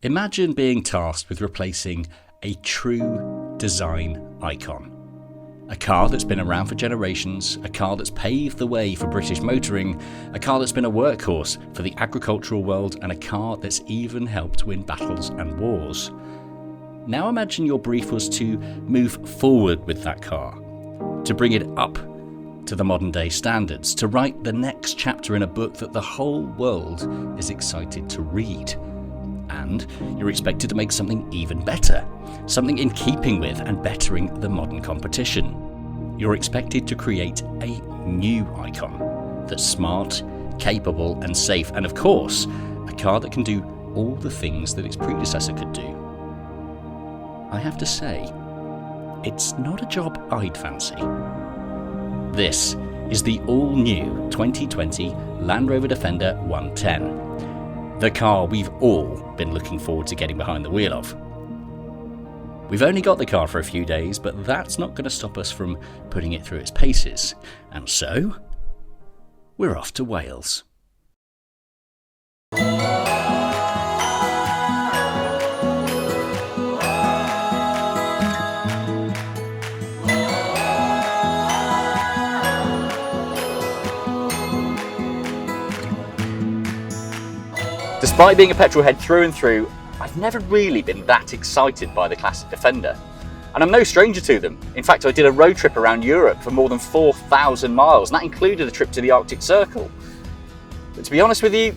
Imagine being tasked with replacing a true design icon. A car that's been around for generations, a car that's paved the way for British motoring, a car that's been a workhorse for the agricultural world, and a car that's even helped win battles and wars. Now imagine your brief was to move forward with that car, to bring it up to the modern day standards, to write the next chapter in a book that the whole world is excited to read. And you're expected to make something even better, something in keeping with and bettering the modern competition. You're expected to create a new icon that's smart, capable and safe, and of course, a car that can do all the things that its predecessor could do. I have to say, it's not a job I'd fancy. This is the all-new 2020 Land Rover Defender 110. The car we've all been looking forward to getting behind the wheel of. We've only got the car for a few days, but that's not going to stop us from putting it through its paces. And so, we're off to Wales. Despite being a petrol head through and through, I've never really been that excited by the classic Defender. And I'm no stranger to them. In fact, I did a road trip around Europe for more than 4,000 miles, and that included a trip to the Arctic Circle. But to be honest with you,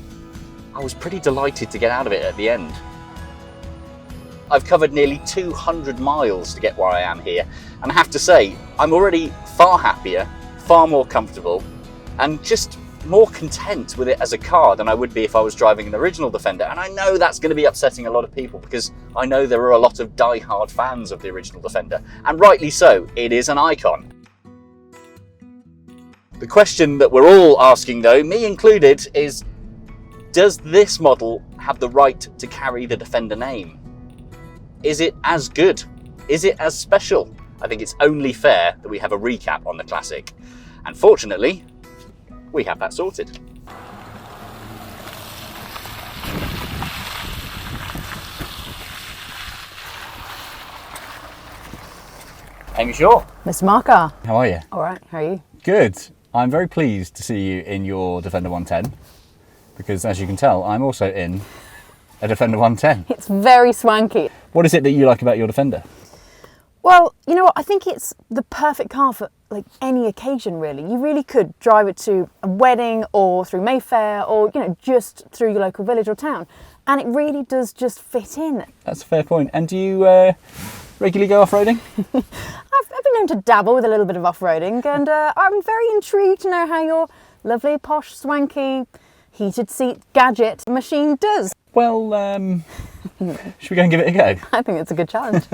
I was pretty delighted to get out of it at the end. I've covered nearly 200 miles to get where I am here, and I have to say, I'm already far happier, far more comfortable, and just more content with it as a car than I would be if I was driving an original Defender. And I know that's going to be upsetting a lot of people, because I know there are a lot of die-hard fans of the original Defender, and rightly so. It is an icon. The question that we're all asking though, me included, is does this model have the right to carry the Defender name? Is it as good? Is it as special? I think it's only fair that we have a recap on the classic. And fortunately, we have that sorted. Amy Shore. Mr. Marcar. How are you? All right, how are you? Good. I'm very pleased to see you in your Defender 110, because as you can tell, I'm also in a Defender 110. It's very swanky. What is it that you like about your Defender? Well, you know what, I think it's the perfect car for like any occasion really. You really could drive it to a wedding or through Mayfair, or you know, just through your local village or town, and it really does just fit in. That's a fair point. And do you regularly go off-roading? I've been known to dabble with a little bit of off-roading, and I'm very intrigued to know how your lovely, posh, swanky, heated seat gadget machine does. Well, should we go and give it a go? I think it's a good challenge.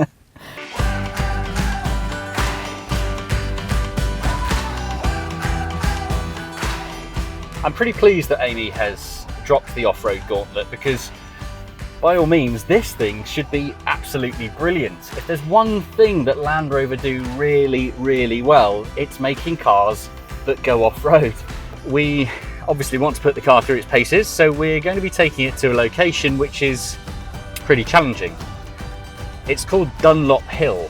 I'm pretty pleased that Amy has dropped the off-road gauntlet, because by all means this thing should be absolutely brilliant. If there's one thing that Land Rover do really, really well, it's making cars that go off-road. We obviously want to put the car through its paces, so we're going to be taking it to a location which is pretty challenging. It's called Dunlop Hill.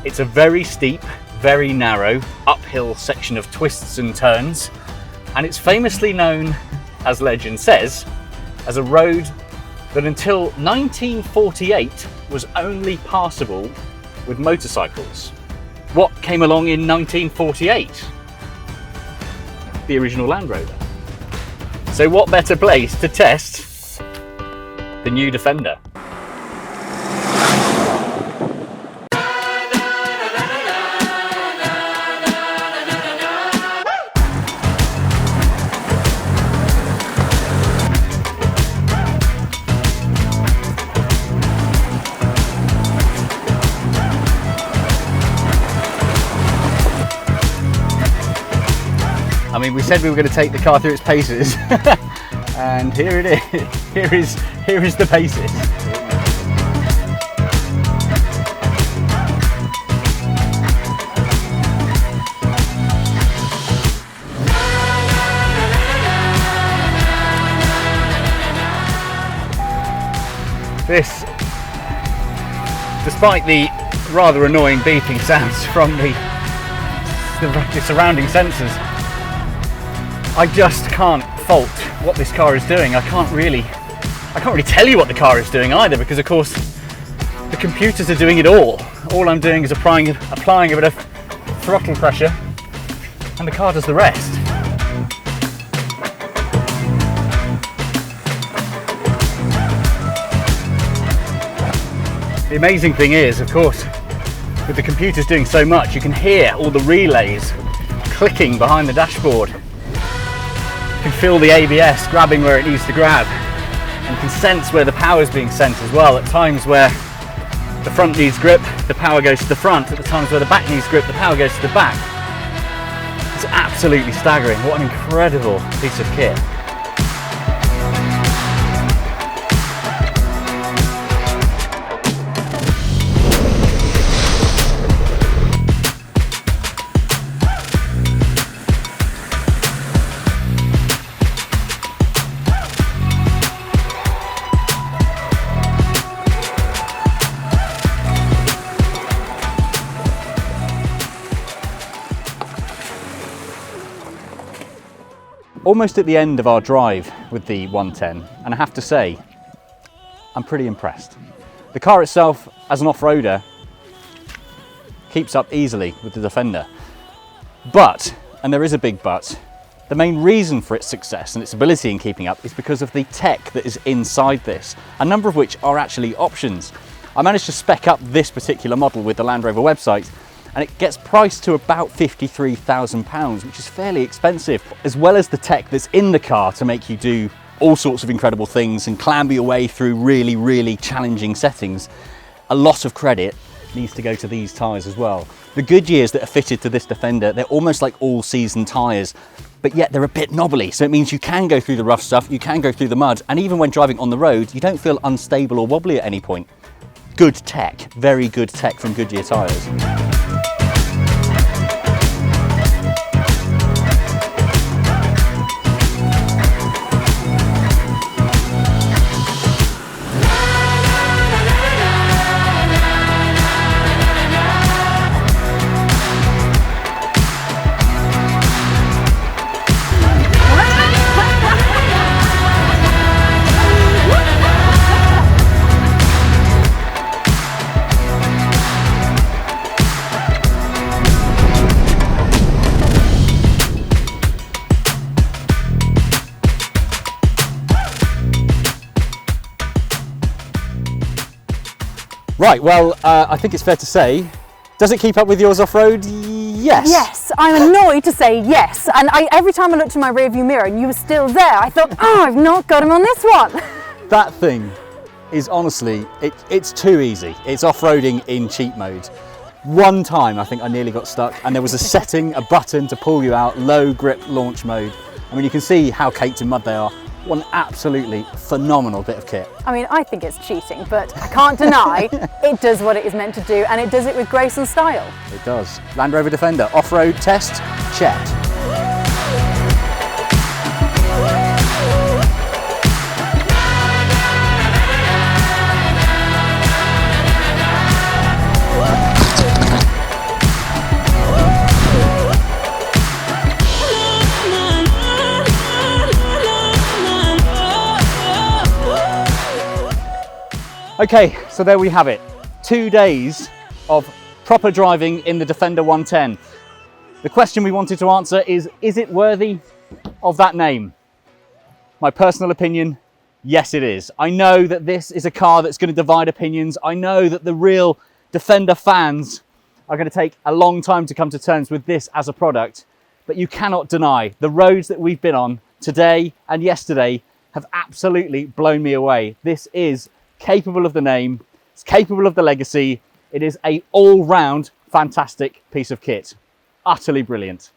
It's a very steep, very narrow, uphill section of twists and turns, and it's famously known, as legend says, as a road that until 1948 was only passable with motorcycles. What came along in 1948? The original Land Rover. So what better place to test the new Defender? I mean, we said we were going to take the car through its paces, and here it is. Here is the paces. This, despite the rather annoying beeping sounds from the surrounding sensors, I just can't fault what this car is doing. I can't really tell you what the car is doing either, because of course the computers are doing it all. All I'm doing is applying a bit of throttle pressure, and the car does the rest. The amazing thing is, of course, with the computers doing so much, you can hear all the relays clicking behind the dashboard. You can feel the ABS grabbing where it needs to grab, and you can sense where the power is being sent as well. At times where the front needs grip, the power goes to the front. At the times where the back needs grip, the power goes to the back. It's absolutely staggering. What an incredible piece of kit. Almost at the end of our drive with the 110, and I have to say, I'm pretty impressed. The car itself, as an off-roader, keeps up easily with the Defender. But, and there is a big but, the main reason for its success and its ability in keeping up is because of the tech that is inside this, a number of which are actually options. I managed to spec up this particular model with the Land Rover website, and it gets priced to about £53,000, which is fairly expensive, as well as the tech that's in the car to make you do all sorts of incredible things and clamber your way through really, really challenging settings. A lot of credit needs to go to these tyres as well. The Goodyears that are fitted to this Defender, they're almost like all-season tyres, but yet they're a bit knobbly, so it means you can go through the rough stuff, you can go through the mud, and even when driving on the road, you don't feel unstable or wobbly at any point. Good tech, very good tech from Goodyear tyres. Right, well, I think it's fair to say, does it keep up with yours off-road? Yes. Yes, I'm annoyed to say yes. And every time I looked in my rearview mirror and you were still there, I thought, oh, I've not got him on this one. That thing is honestly, it's too easy. It's off-roading in cheat mode. One time I think I nearly got stuck, and there was a setting, a button to pull you out, low grip launch mode. I mean, you can see how caked in mud they are. One absolutely phenomenal bit of kit. I mean, I think it's cheating, but I can't deny it does what it is meant to do, and it does it with grace and style. It does. Land Rover Defender, off-road test, checked. Okay, so there we have it. 2 days of proper driving in the Defender 110. The question we wanted to answer is it worthy of that name? My personal opinion, yes it is. I know that this is a car that's going to divide opinions. I know that the real Defender fans are going to take a long time to come to terms with this as a product, but you cannot deny the roads that we've been on today and yesterday have absolutely blown me away. This is capable of the name, it's capable of the legacy. It is an all-round fantastic piece of kit. Utterly brilliant.